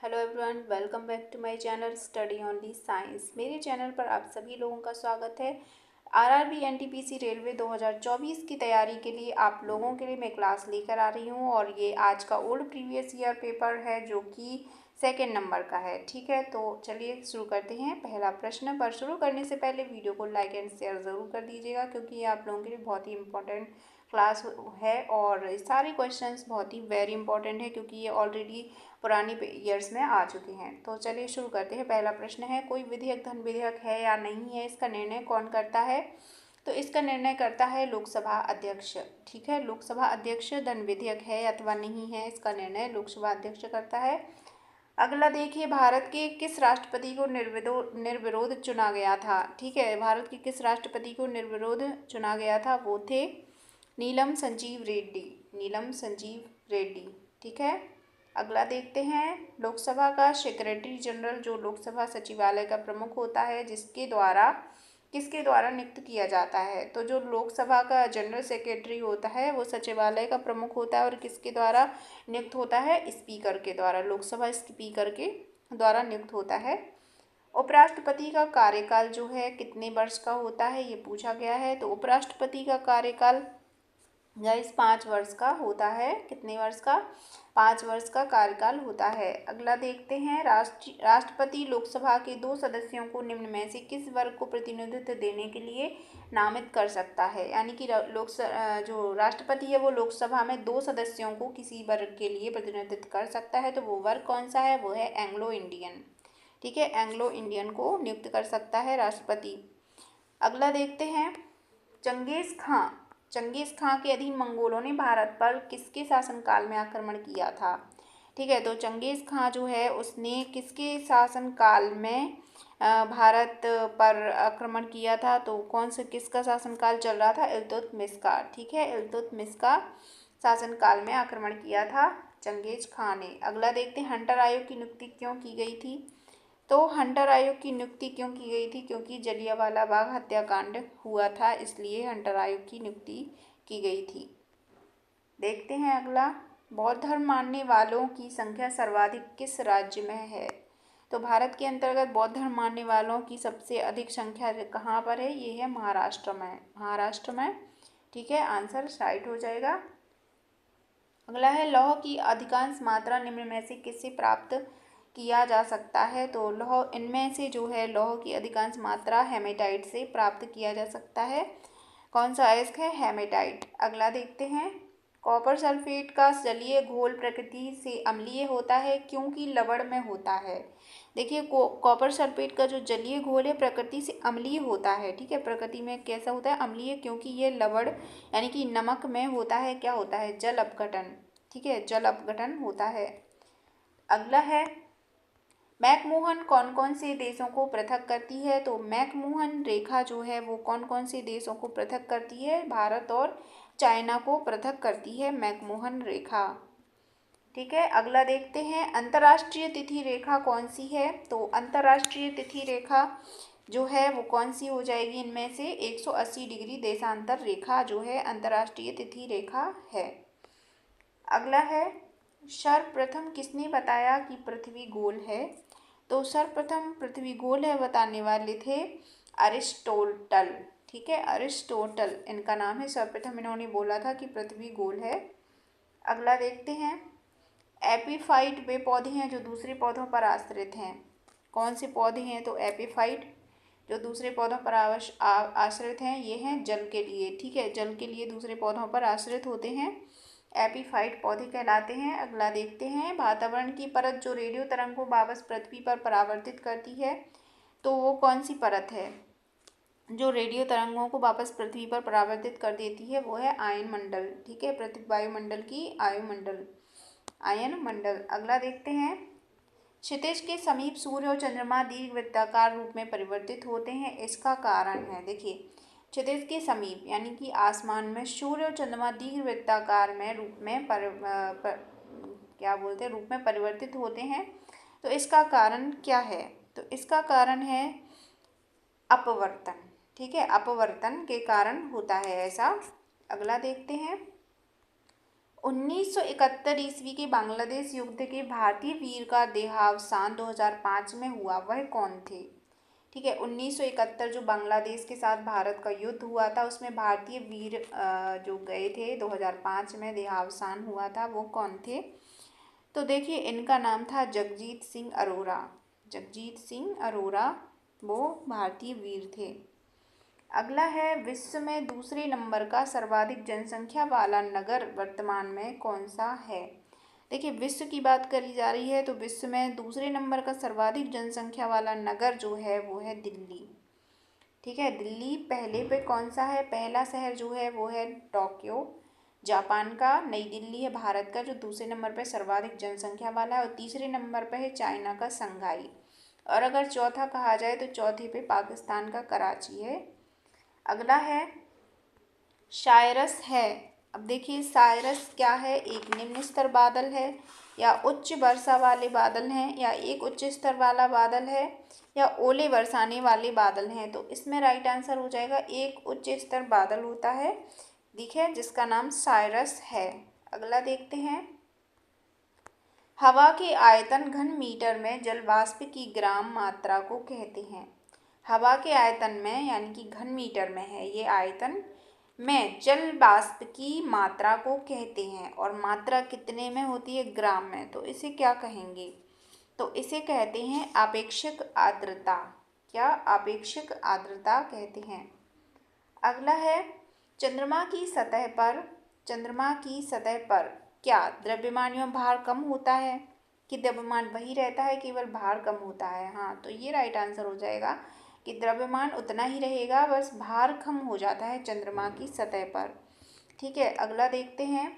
Hello everyone, welcome back to my channel study only science. मेरे channel पर आप सभी लोगों का स्वागत है। आरआरबी एनटीपीसी रेलवे 2024 की तैयारी के लिए आप लोगों के लिए मैं क्लास लेकर आ रही हूँ और ये आज का ओल्ड प्रीवियस ईयर पेपर है जो कि सेकेंड नंबर का है। ठीक है, तो चलिए शुरू करते हैं। पहला प्रश्न, पर शुरू करने से पहले वीडियो को लाइक एंड शेयर ज़रूर कर दीजिएगा क्योंकि ये आप लोगों के लिए बहुत ही इंपॉर्टेंट क्लास है और सारे क्वेश्चंस बहुत ही वेरी इंपॉर्टेंट है क्योंकि ये ऑलरेडी पुरानी ईयर्स में आ चुके हैं। तो चलिए शुरू करते हैं। पहला प्रश्न है, कोई विधेयक धन विधेयक है या नहीं है, इसका निर्णय कौन करता है? तो इसका निर्णय करता है लोकसभा अध्यक्ष। ठीक है, लोकसभा अध्यक्ष धन विधेयक है अथवा नहीं है, इसका निर्णय लोकसभा अध्यक्ष करता है। अगला देखिए, भारत के किस राष्ट्रपति को निर्विरोध चुना गया था? ठीक है, भारत के किस राष्ट्रपति को निर्विरोध चुना गया था? वो थे नीलम संजीव रेड्डी। नीलम संजीव रेड्डी। ठीक है, अगला देखते हैं, लोकसभा का सेक्रेटरी जनरल जो लोकसभा सचिवालय का प्रमुख होता है किसके द्वारा नियुक्त किया जाता है? तो जो लोकसभा का जनरल सेक्रेटरी होता है वो सचिवालय का प्रमुख होता है और किसके द्वारा नियुक्त होता है? स्पीकर के द्वारा, लोकसभा स्पीकर के द्वारा नियुक्त होता है। उपराष्ट्रपति का कार्यकाल जो है कितने वर्ष का होता है, ये पूछा गया है। तो उपराष्ट्रपति का कार्यकाल गाइस 5 वर्ष का होता है। कितने वर्ष का? 5 वर्ष का कार्यकाल होता है। अगला देखते हैं, राष्ट्रपति लोकसभा के 2 सदस्यों को निम्न में से किस वर्ग को प्रतिनिधित्व देने के लिए नामित कर सकता है? यानी कि जो राष्ट्रपति है वो लोकसभा में 2 सदस्यों को किसी वर्ग के लिए प्रतिनिधित्व कर सकता है। तो वो वर्ग कौन सा है? वो है एंग्लो इंडियन। ठीक है, एंग्लो इंडियन को नियुक्त कर सकता है राष्ट्रपति। अगला देखते हैं, चंगेज खां के अधीन मंगोलों ने भारत पर किसके शासनकाल में आक्रमण किया था? ठीक है, तो चंगेज खां जो है उसने किसके शासनकाल में भारत पर आक्रमण किया था? तो किसका शासनकाल चल रहा था? इल्तुतमिश का। ठीक है, इल्तुतमिश का शासनकाल में आक्रमण किया था चंगेज खां ने। अगला देखते हैं, हंटर आयोग की नियुक्ति क्यों की गई थी? तो हंटर आयोग की नियुक्ति क्यों की गई थी? क्योंकि जलियांवाला बाग हत्याकांड हुआ था, इसलिए हंटर आयोग की नियुक्ति की गई थी। देखते हैं अगला, बौद्ध धर्म मानने वालों की संख्या सर्वाधिक किस राज्य में है? तो भारत के अंतर्गत बौद्ध धर्म मानने वालों की सबसे अधिक संख्या कहाँ पर है? ये है महाराष्ट्र में। महाराष्ट्र में। ठीक है, आंसर राइट हो जाएगा। अगला है, लौह की अधिकांश मात्रा निम्न में से किससे प्राप्त किया जा सकता है? तो लौह, इनमें से जो है लौह की अधिकांश मात्रा हेमेटाइट से प्राप्त किया जा सकता है। कौन सा अयस्क है? हेमेटाइट। अगला देखते हैं, कॉपर सल्फेट का जलीय घोल प्रकृति से अम्लीय होता है क्योंकि लवण में होता है। देखिए, कॉपर सल्फेट का जो जलीय घोल है प्रकृति से अम्लीय होता है। ठीक है, प्रकृति में कैसा होता है? अम्लीय, क्योंकि ये लवण यानी कि नमक में होता है। क्या होता है? जल अपघटन। ठीक है, जल अपघटन होता है। अगला है, मैकमोहन कौन कौन से देशों को पृथक करती है? तो मैकमोहन रेखा जो है वो कौन कौन से देशों को पृथक करती है? भारत और चाइना को पृथक करती है मैकमोहन रेखा। ठीक है, अगला देखते हैं, अंतर्राष्ट्रीय तिथि रेखा कौन सी है? तो अंतर्राष्ट्रीय तिथि रेखा जो है वो कौन सी हो जाएगी? इनमें से 180 डिग्री देशांतर रेखा जो है अंतर्राष्ट्रीय तिथि रेखा है। अगला है, सर्वप्रथम किसने बताया कि पृथ्वी गोल है? तो सर्वप्रथम पृथ्वी गोल है बताने वाले थे अरिस्टोटल। ठीक है, अरिस्टोटल इनका नाम है। सर्वप्रथम इन्होंने बोला था कि पृथ्वी गोल है। अगला देखते हैं, एपीफाइट वे पौधे हैं जो दूसरे पौधों पर आश्रित हैं। कौन से पौधे हैं? तो एपीफाइट जो दूसरे पौधों पर आश्रित हैं ये हैं जल के लिए। ठीक है, जल के लिए दूसरे पौधों पर आश्रित होते हैं, एपीफाइट पौधे कहलाते हैं। अगला देखते हैं, वातावरण की परत जो रेडियो तरंग को वापस पृथ्वी पर परावर्तित करती है, तो वो कौन सी परत है जो रेडियो तरंगों को वापस पृथ्वी पर परावर्तित कर देती है? वो है आयन मंडल। ठीक है, पृथ्वी वायुमंडल की आयन मंडल। अगला देखते हैं, क्षितिज के समीप सूर्य और चंद्रमा दीर्घवृत्ताकार रूप में परिवर्तित होते हैं, इसका कारण है। देखिए, क्षितिज के समीप यानी कि आसमान में सूर्य और चंद्रमा दीर्घवृत्ताकार में रूप में रूप में परिवर्तित होते हैं, तो इसका कारण क्या है? तो इसका कारण है अपवर्तन। ठीक है, अपवर्तन के कारण होता है ऐसा। अगला देखते हैं, 1971 ईस्वी के बांग्लादेश युद्ध के भारतीय वीर का देहावसान 2005 में हुआ, वह कौन थे? ठीक है, 1971 जो बांग्लादेश के साथ भारत का युद्ध हुआ था उसमें भारतीय वीर जो गए थे 2005 में देहावसान हुआ था, वो कौन थे? तो देखिए इनका नाम था जगजीत सिंह अरोरा। जगजीत सिंह अरोरा वो भारतीय वीर थे। अगला है, विश्व में दूसरे नंबर का सर्वाधिक जनसंख्या वाला नगर वर्तमान में कौन सा है? देखिए विश्व की बात करी जा रही है तो विश्व में दूसरे नंबर का सर्वाधिक जनसंख्या वाला नगर जो है वो है दिल्ली। ठीक है, दिल्ली पहले पे कौन सा है? पहला शहर जो है वो है टोक्यो जापान का, नई दिल्ली है भारत का जो दूसरे नंबर पे सर्वाधिक जनसंख्या वाला है, और तीसरे नंबर पे है चाइना का संघाई, और अगर चौथा कहा जाए तो चौथे पे पाकिस्तान का कराची है। अगला है साइरस है। अब देखिए साइरस क्या है? एक निम्न स्तर बादल है, या उच्च वर्षा वाले बादल हैं, या एक उच्च स्तर वाला बादल है, या ओले बरसाने वाले बादल हैं। तो इसमें राइट आंसर हो जाएगा एक उच्च स्तर बादल होता है, दिखे, जिसका नाम साइरस है। अगला देखते हैं, हवा के आयतन घन मीटर में जल वाष्प की ग्राम मात्रा को कहते हैं। हवा के आयतन में यानी कि घन मीटर में है ये आयतन में जल वाष्प की मात्रा को कहते हैं, और मात्रा कितने में होती है? ग्राम में। तो इसे क्या कहेंगे? तो इसे कहते हैं आपेक्षिक आर्द्रता। क्या? आपेक्षिक आर्द्रता कहते हैं। अगला है, चंद्रमा की सतह पर क्या द्रव्यमान एवं भार कम होता है कि द्रव्यमान वही रहता है, केवल भार कम होता है? हाँ, तो ये राइट आंसर हो जाएगा कि द्रव्यमान उतना ही रहेगा, बस भार कम हो जाता है चंद्रमा की सतह पर। ठीक है, अगला देखते हैं,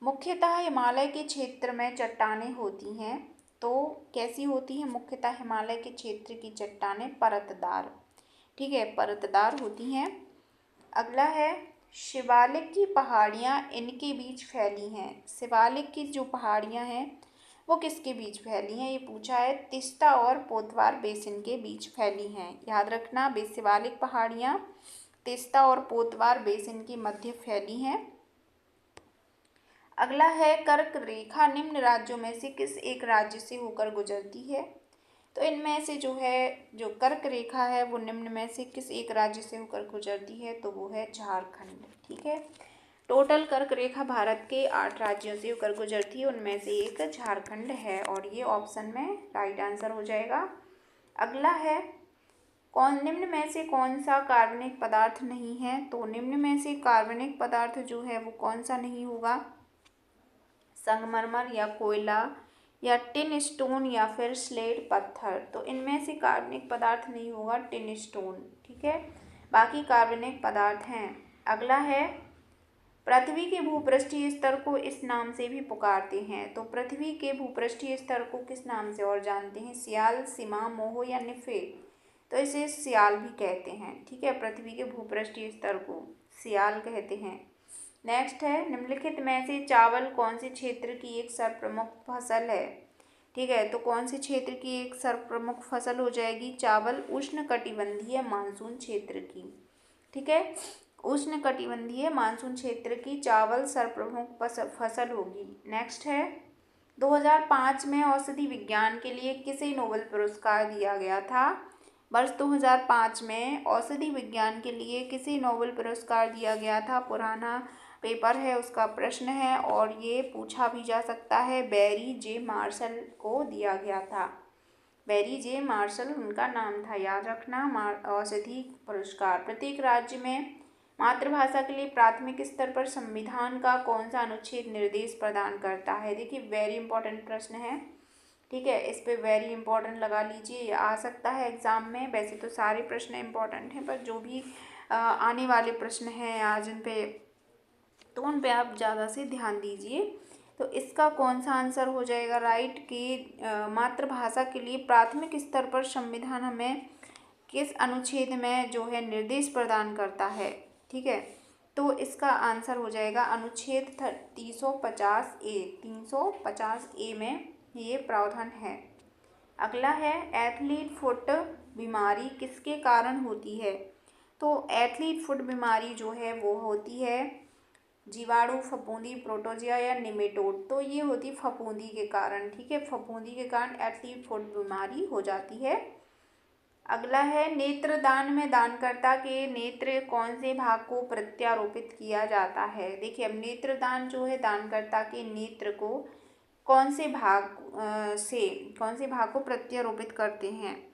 मुख्यतः हिमालय के क्षेत्र में चट्टानें होती हैं, तो कैसी होती हैं? मुख्यतः हिमालय के क्षेत्र की चट्टानें परतदार। ठीक है, परतदार होती हैं। अगला है, शिवालिक की पहाड़ियाँ इनके बीच फैली हैं। शिवालिक की जो पहाड़ियाँ हैं वो किसके बीच फैली हैं? ये पूछा है, तीस्ता और पोतवार बेसिन के बीच फैली हैं। याद रखना, शिवालिक पहाड़ियाँ तीस्ता और पोतवार बेसिन के मध्य फैली हैं। अगला है, कर्क रेखा निम्न राज्यों में से किस एक राज्य से होकर गुजरती है? तो इनमें से जो है, जो कर्क रेखा है वो निम्न में से किस एक राज्य से होकर गुजरती है? तो वो है झारखंड। ठीक है, टोटल कर्क रेखा भारत के 8 राज्यों से होकर गुजरती है, उनमें से एक झारखंड है, और ये ऑप्शन में राइट आंसर हो जाएगा। अगला है, निम्न में से कौन सा कार्बनिक पदार्थ नहीं है? तो निम्न में से कार्बनिक पदार्थ जो है वो कौन सा नहीं होगा? संगमरमर या कोयला या टिन स्टोन या फिर स्लेट पत्थर। तो इनमें से कार्बनिक पदार्थ नहीं होगा टिन स्टोन। ठीक है, बाकी कार्बनिक पदार्थ हैं। अगला है, पृथ्वी के भूपृष्ठीय स्तर को इस नाम से भी पुकारते हैं। तो पृथ्वी के भूपृष्ठीय स्तर को किस नाम से और जानते हैं? सियाल, सीमा, मोह या निफे? तो इसे सियाल भी कहते हैं। ठीक है, पृथ्वी के भूपृष्ठीय स्तर को सियाल कहते हैं। नेक्स्ट है, निम्नलिखित में से चावल कौन से क्षेत्र की एक सर्वप्रमुख फसल है? ठीक है, तो कौन से क्षेत्र की एक सर्वप्रमुख फसल हो जाएगी? चावल उष्णकटिबंधीय मानसून क्षेत्र की। ठीक है, उष्णकटिबंधीय मानसून क्षेत्र की चावल सर्वप्रमुख फसल होगी। नेक्स्ट है, 2005 में औषधि विज्ञान के लिए किसे नोबेल पुरस्कार दिया गया था? वर्ष 2005 में औषधि विज्ञान के लिए किसे नोबेल पुरस्कार दिया गया था? पुराना पेपर है, उसका प्रश्न है, और ये पूछा भी जा सकता है। बैरी जे मार्शल को दिया गया था। बैरी जे मार्शल उनका नाम था, याद रखना। औषधि पुरस्कार। प्रत्येक राज्य में मातृभाषा के लिए प्राथमिक स्तर पर संविधान का कौन सा अनुच्छेद निर्देश प्रदान करता है? देखिए वेरी इंपॉर्टेंट प्रश्न है। ठीक है, इस पे वेरी इंपॉर्टेंट लगा लीजिए, ये आ सकता है एग्जाम में। वैसे तो सारे प्रश्न इंपॉर्टेंट हैं, पर जो भी आने वाले प्रश्न हैं आज इन पे, तो उन पे आप ज़्यादा से ध्यान दीजिए। तो इसका कौन सा आंसर हो जाएगा राइट? कि मातृभाषा के लिए प्राथमिक स्तर पर संविधान हमें किस अनुच्छेद में जो है निर्देश प्रदान करता है? ठीक है, तो इसका आंसर हो जाएगा अनुच्छेद 350A। 350A में ये प्रावधान है। अगला है, एथलीट फुट बीमारी किसके कारण होती है? तो एथलीट फुट बीमारी जो है वो होती है जीवाणु, फफूंदी, प्रोटोजिया या निमेटोड। तो ये होती फफूंदी के कारण, ठीक है, फफूंदी के कारण एथलीट फुट बीमारी हो जाती है। अगला है नेत्रदान में दानकर्ता के नेत्र कौन से भाग को प्रत्यारोपित किया जाता है। देखिए अब नेत्रदान जो है दानकर्ता के नेत्र को कौन से भाग को प्रत्यारोपित करते हैं।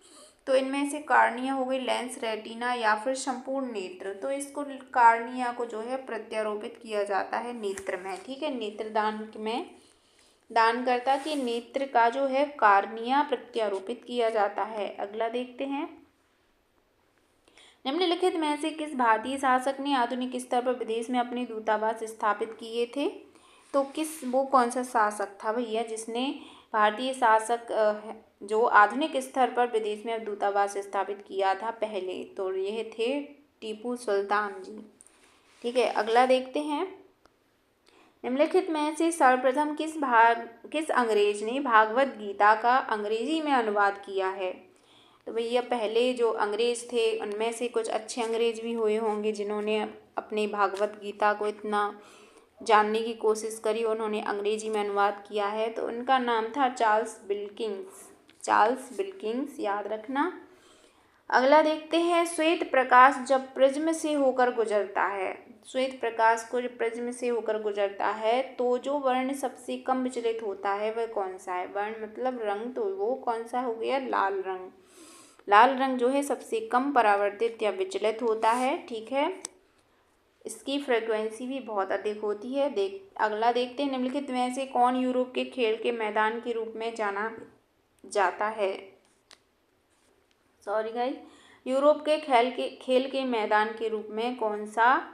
तो इनमें से कार्निया हो गई, लेंस, रेटिना या फिर संपूर्ण नेत्र। तो इसको कार्निया को जो है प्रत्यारोपित किया जाता है नेत्र में, ठीक है। नेत्रदान में दानकर्ता के नेत्र का जो है कार्निया प्रत्यारोपित किया जाता है। अगला देखते हैं, निम्नलिखित में से किस भारतीय शासक ने आधुनिक स्तर पर विदेश में अपने दूतावास स्थापित किए थे। तो वो कौन सा शासक था भैया जिसने भारतीय शासक जो आधुनिक स्तर पर विदेश में दूतावास स्थापित किया था पहले। तो यह थे टीपू सुल्तान जी, ठीक है। अगला देखते हैं, निम्नलिखित में से सर्वप्रथम किस अंग्रेज ने भागवत गीता का अंग्रेजी में अनुवाद किया है। तो भैया पहले जो अंग्रेज थे उनमें से कुछ अच्छे अंग्रेज भी हुए होंगे जिन्होंने अपनी भागवत गीता को इतना जानने की कोशिश करी, उन्होंने अंग्रेजी में अनुवाद किया है। तो उनका नाम था चार्ल्स विल्किंस, याद रखना। अगला देखते हैं, श्वेत प्रकाश जब प्रिज्म से होकर गुजरता है, श्वेत प्रकाश को जब प्रिज्म से होकर गुजरता है तो जो वर्ण सबसे कम विचलित होता है वह कौन सा है। वर्ण मतलब रंग, तो वो कौन सा हो गया, लाल रंग। लाल रंग जो है सबसे कम परावर्तित या विचलित होता है, ठीक है। इसकी फ्रीक्वेंसी भी बहुत अधिक होती है। अगला देखते हैं, निम्नलिखित में से कौन यूरोप के खेल के मैदान के रूप में जाना जाता है। सॉरी गाइस, यूरोप के खेल के मैदान के रूप में कौन सा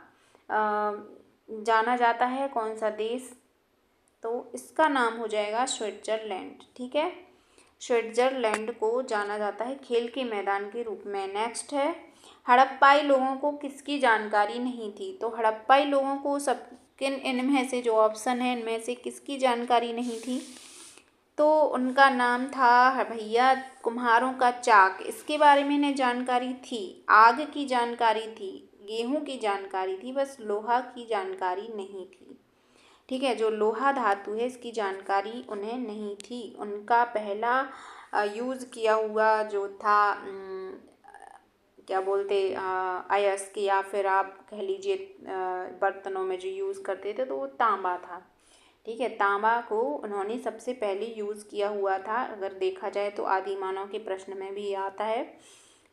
जाना जाता है, कौन सा देश। तो इसका नाम हो जाएगा स्विट्जरलैंड, ठीक है। स्विट्जरलैंड को जाना जाता है खेल के मैदान के रूप में। नेक्स्ट है, हड़प्पाई लोगों को किसकी जानकारी नहीं थी। तो हड़प्पाई लोगों को इनमें से जो ऑप्शन है इनमें से किसकी जानकारी नहीं थी। तो उनका नाम था भैया कुम्हारों का चाक, इसके बारे में इन्हें जानकारी थी। आग की जानकारी थी, गेहूं की जानकारी थी, बस लोहा की जानकारी नहीं थी, ठीक है। जो लोहा धातु है इसकी जानकारी उन्हें नहीं थी। उनका पहला यूज़ किया हुआ जो था क्या बोलते अयस्क या फिर आप कह लीजिए बर्तनों में जो यूज़ करते थे तो वो तांबा था, ठीक है। तांबा को उन्होंने सबसे पहले यूज़ किया हुआ था, अगर देखा जाए तो आदि मानव के प्रश्न में भी आता है,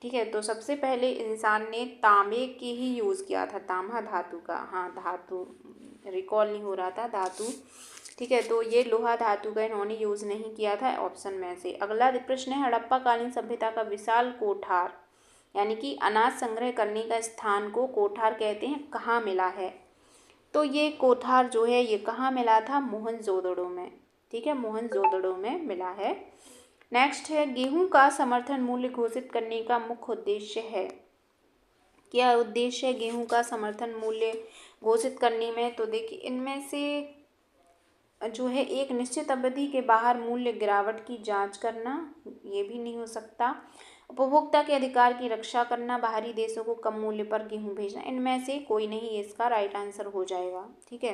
ठीक है। तो सबसे पहले इंसान ने तांबे के ही यूज़ किया था, तांबा धातु का, हाँ धातु रिकॉल नहीं हो रहा था, धातु, ठीक है। तो ये लोहा धातु का इन्होंने यूज़ नहीं किया था ऑप्शन में से। अगला प्रश्न है, हड़प्पा कालीन सभ्यता का विशाल कोठार यानी कि अनाज संग्रह करने का स्थान को कोठार कहते हैं, कहाँ मिला है। तो ये कोठार जो है ये कहाँ मिला था, मोहनजोदड़ो में, ठीक है, मोहनजोदड़ो में मिला है। नेक्स्ट है, गेहूं का समर्थन मूल्य घोषित करने का मुख्य उद्देश्य है। क्या उद्देश्य है गेहूं का समर्थन मूल्य घोषित करने में। तो देखिए इनमें से जो है एक निश्चित अवधि के बाहर मूल्य गिरावट की जांच करना, ये भी नहीं हो सकता। उपभोक्ता के अधिकार की रक्षा करना, बाहरी देशों को कम मूल्य पर गेहूं भेजना, इनमें से कोई नहीं, ये इसका राइट आंसर हो जाएगा, ठीक है।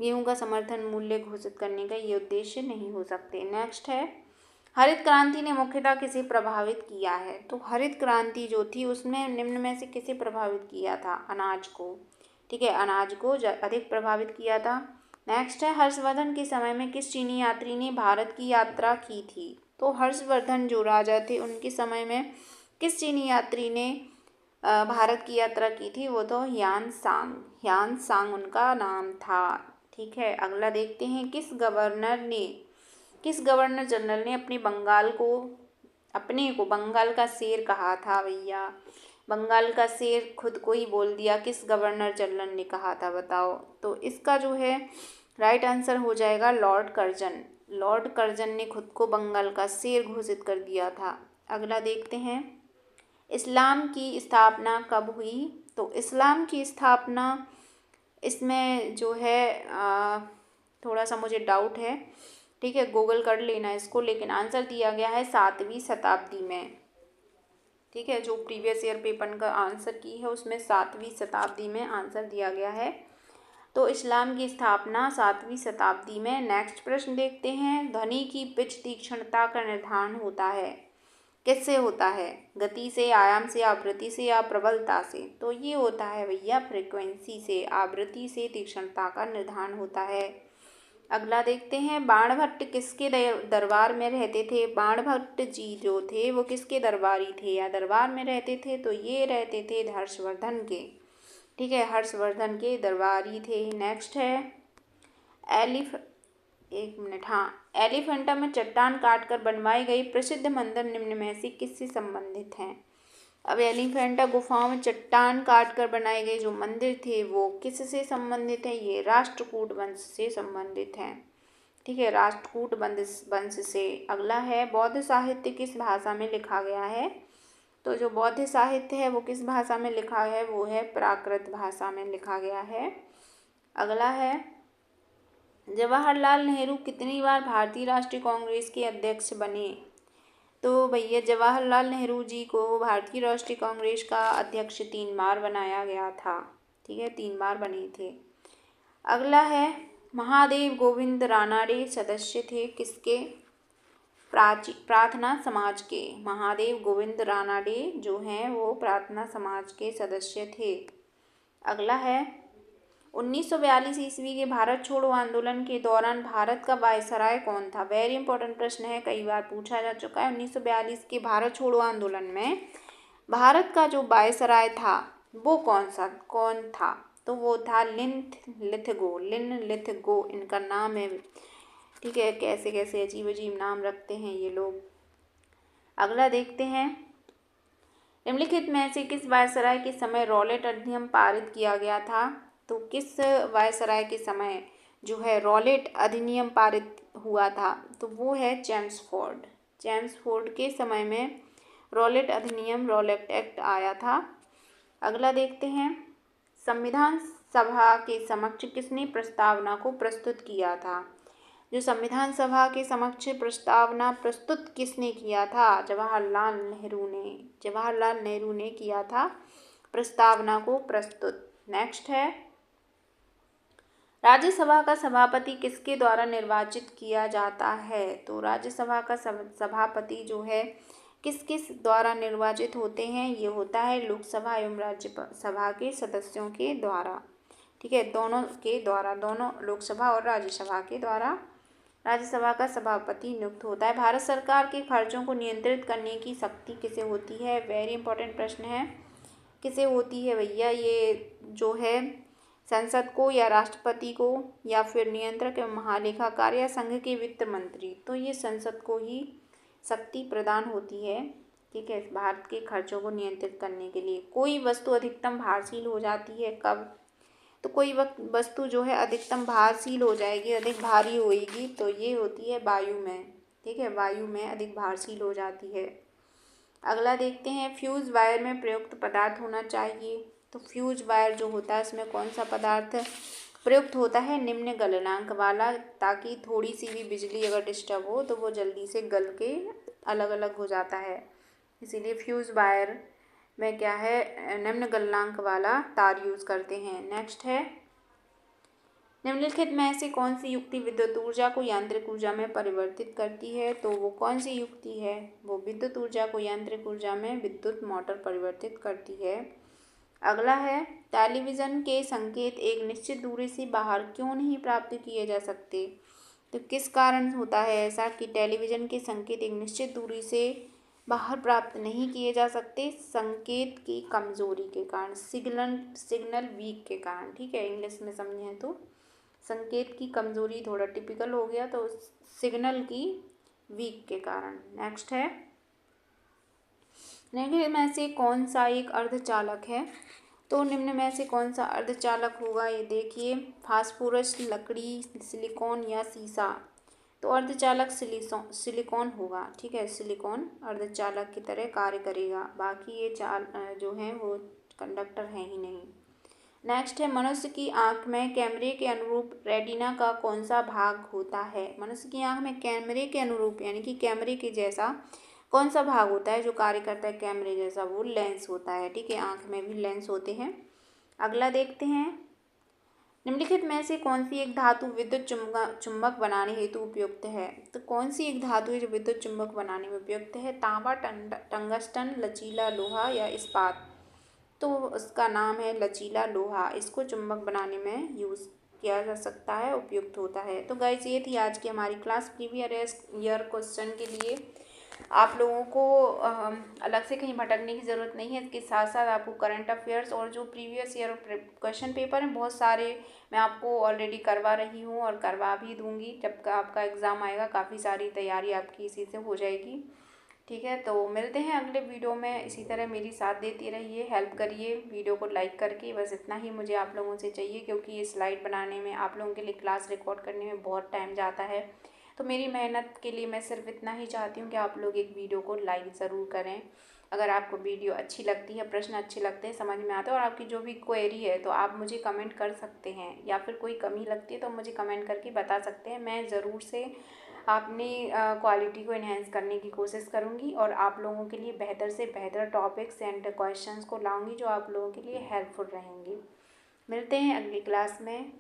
गेहूं का समर्थन मूल्य घोषित करने का ये उद्देश्य नहीं हो सकते। नेक्स्ट है, हरित क्रांति ने मुख्यतः किसे प्रभावित किया है। तो हरित क्रांति जो थी उसमें निम्न में से किसे प्रभावित किया था, अनाज को, ठीक है, अनाज को अधिक प्रभावित किया था। नेक्स्ट है, हर्षवर्धन के समय में किस चीनी यात्री ने भारत की यात्रा की थी। तो हर्षवर्धन जो राजा थे उनके समय में किस चीनी यात्री ने भारत की यात्रा की थी, वो तो ह्यान सांग उनका नाम था, ठीक है। अगला देखते हैं, किस गवर्नर जनरल ने अपने को बंगाल का शेर कहा था। भैया बंगाल का शेर खुद को ही बोल दिया, किस गवर्नर जनरल ने कहा था बताओ। तो इसका जो है राइट आंसर हो जाएगा लॉर्ड कर्जन ने खुद को बंगाल का शेर घोषित कर दिया था। अगला देखते हैं, इस्लाम की स्थापना कब हुई। तो इस्लाम की स्थापना, इसमें जो है थोड़ा सा मुझे डाउट है, ठीक है, गूगल कर लेना इसको, लेकिन आंसर दिया गया है 7वीं शताब्दी में, ठीक है। जो प्रीवियस ईयर पेपर का आंसर की है उसमें 7वीं शताब्दी में आंसर दिया गया है। तो तो इस्लाम की स्थापना 7वीं शताब्दी में। नेक्स्ट प्रश्न देखते हैं, ध्वनि की पिच तीक्ष्णता का निर्धारण होता है, किससे होता है? गति से, आयाम से, आवृत्ति से या प्रबलता से? तो ये होता है भैया फ्रीक्वेंसी से, आवृत्ति से तीक्ष्णता का निर्धारण होता है। अगला देखते हैं, बाणभट्ट किसके दरबार में रहते थे? बाणभट्ट जी जो थे वो किसके दरबारी थे या दरबार में रहते थे? तो ये रहते थे हर्षवर्धन के, ठीक है, हर्षवर्धन के दरबारी थे। नेक्स्ट है एलिफेंटा में चट्टान काटकर बनवाई गई प्रसिद्ध मंदिर निम्न में से किससे संबंधित हैं? अब एलिफेंटा गुफाओं में चट्टान काटकर बनाए गए जो मंदिर थे वो किससे संबंधित है? ये राष्ट्रकूट वंश से संबंधित हैं, ठीक है, राष्ट्रकूट वंश से। अगला है, बौद्ध साहित्य किस भाषा में लिखा गया है? तो जो बौद्ध साहित्य है वो किस भाषा में लिखा है? वो है प्राकृत भाषा में लिखा गया है। अगला है, जवाहरलाल नेहरू कितनी बार भारतीय राष्ट्रीय कांग्रेस के अध्यक्ष बने? तो भैया जवाहरलाल नेहरू जी को भारतीय राष्ट्रीय कांग्रेस का अध्यक्ष 3 बार बनाया गया था, ठीक है, 3 बार बने थे। अगला है, महादेव गोविंद रानाडे सदस्य थे किसके? प्रार्थना समाज के। महादेव गोविंद रानाडे जो हैं वो प्रार्थना समाज के सदस्य थे। अगला है, 1942 ईस्वी के भारत छोड़ो आंदोलन के दौरान भारत का वायसराय कौन था? वेरी इंपॉर्टेंट प्रश्न है, कई बार पूछा जा चुका है। 1942 के भारत छोड़ो आंदोलन में भारत का जो वायसराय था वो कौन था? तो वो था लिन लिथगो इनका नाम है, ठीक है। कैसे कैसे अजीब अजीब नाम रखते हैं ये लोग। अगला देखते हैं, निम्नलिखित में से किस वायसराय के समय रॉलेट अधिनियम पारित किया गया था? तो किस वायसराय के समय जो है रॉलेट अधिनियम पारित हुआ था? तो वो है चेम्सफोर्ड के समय में रॉलेट अधिनियम, रॉलेट एक्ट आया था। अगला देखते हैं, संविधान सभा के समक्ष किसने प्रस्तावना को प्रस्तुत किया था? जो संविधान सभा के समक्ष प्रस्तावना प्रस्तुत किसने किया था? जवाहरलाल नेहरू ने किया था प्रस्तावना को प्रस्तुत। नेक्स्ट है, राज्यसभा का सभापति किसके द्वारा निर्वाचित किया जाता है? तो राज्यसभा का सभापति जो है किस द्वारा निर्वाचित होते हैं? ये होता है लोकसभा एवं राज्यसभा के सदस्यों के द्वारा, ठीक है, दोनों के द्वारा, दोनों लोकसभा और राज्यसभा के द्वारा राज्यसभा का सभापति नियुक्त होता है। भारत सरकार के खर्चों को नियंत्रित करने की शक्ति किसे होती है? वेरी इंपॉर्टेंट प्रश्न है, किसे होती है भैया? ये जो है संसद को या राष्ट्रपति को या फिर नियंत्रक एवं महालेखाकार या संघ के वित्त मंत्री। तो ये संसद को ही शक्ति प्रदान होती है, ठीक है, भारत के खर्चों को नियंत्रित करने के लिए। कोई वस्तु अधिकतम भारशील हो जाती है कब? तो कोई वस्तु जो है अधिकतम भारशील हो जाएगी, अधिक भारी होएगी, तो ये होती है वायु में, ठीक है, वायु में अधिक भारशील हो जाती है। अगला देखते हैं, फ्यूज वायर में प्रयुक्त पदार्थ होना चाहिए। तो फ्यूज वायर जो होता है इसमें कौन सा पदार्थ प्रयुक्त होता है? निम्न गलनांक वाला, ताकि थोड़ी सी भी बिजली अगर डिस्टर्ब हो तो वो जल्दी से गल के अलग अलग हो जाता है, इसीलिए फ्यूज वायर में क्या है, निम्न गलनांक वाला तार यूज करते हैं। नेक्स्ट है, निम्नलिखित में से कौन सी युक्ति विद्युत ऊर्जा को यांत्रिक ऊर्जा में परिवर्तित करती है? तो वो कौन सी युक्ति है? वो विद्युत ऊर्जा को यांत्रिक ऊर्जा में विद्युत मोटर परिवर्तित करती है। अगला है, टेलीविज़न के संकेत एक निश्चित दूरी से बाहर क्यों नहीं प्राप्त किए जा सकते? तो किस कारण होता है ऐसा कि टेलीविज़न के संकेत एक निश्चित दूरी से बाहर प्राप्त नहीं किए जा सकते? संकेत की कमजोरी के कारण, सिग्नल वीक के कारण, ठीक है, इंग्लिश में समझें तो संकेत की कमजोरी थोड़ा टिपिकल हो गया, तो सिग्नल की वीक के कारण। नेक्स्ट है, निम्न में से कौन सा एक अर्धचालक है? तो निम्न में से कौन सा अर्धचालक होगा? ये देखिए, फास्फोरस, लकड़ी, सिलिकॉन या सीसा। तो अर्धचालक सिलिकॉन होगा, ठीक है, सिलिकॉन अर्धचालक की तरह कार्य करेगा, बाकी ये जो हैं वो कंडक्टर हैं ही नहीं। नेक्स्ट है, मनुष्य की आँख में कैमरे के अनुरूप रेटिना का कौन सा भाग होता है? मनुष्य की आँख में कैमरे के अनुरूप यानी कि कैमरे के जैसा कौन सा भाग होता है जो कार्य करता है कैमरे जैसा? वो लेंस होता है, ठीक है, आँख में भी लेंस होते हैं। अगला देखते हैं, निम्नलिखित में से कौन सी एक धातु विद्युत चुंबक बनाने हेतु उपयुक्त है? तो कौन सी एक धातु है जो विद्युत चुंबक बनाने में उपयुक्त है? तांबा, टंगस्टन, लचीला लोहा या इस्पात? तो उसका नाम है लचीला लोहा। इसको चुंबक बनाने में यूज़ किया जा सकता है, उपयुक्त होता है। तो गाइस ये थी आज की हमारी क्लास। प्रीवियस ईयर क्वेश्चन के लिए आप लोगों को अलग से कहीं भटकने की ज़रूरत नहीं है। इसके साथ साथ आपको करंट अफेयर्स और जो प्रीवियस ईयर क्वेश्चन पेपर हैं बहुत सारे मैं आपको ऑलरेडी करवा रही हूँ और करवा भी दूँगी। जब का आपका एग्ज़ाम आएगा काफ़ी सारी तैयारी आपकी इसी से हो जाएगी। ठीक है, तो मिलते हैं अगले वीडियो में। इसी तरह मेरी साथ देती रहिए, हेल्प करिए वीडियो को लाइक करके। बस इतना ही मुझे आप लोगों से चाहिए, क्योंकि ये स्लाइड बनाने में, आप लोगों के लिए क्लास रिकॉर्ड करने में बहुत टाइम जाता है। तो मेरी मेहनत के लिए मैं सिर्फ इतना ही चाहती हूँ कि आप लोग एक वीडियो को लाइक ज़रूर करें। अगर आपको वीडियो अच्छी लगती है, प्रश्न अच्छे लगते हैं, समझ में आते हैं और आपकी जो भी क्वेरी है तो आप मुझे कमेंट कर सकते हैं, या फिर कोई कमी लगती है तो मुझे कमेंट करके बता सकते हैं। मैं ज़रूर से अपनी क्वालिटी को इन्हेंस करने की कोशिश करूँगी और आप लोगों के लिए बेहतर से बेहतर टॉपिक्स एंड क्वेश्चंस को लाऊंगी जो आप लोगों के लिए हेल्पफुल रहेंगी। मिलते हैं अगली क्लास में।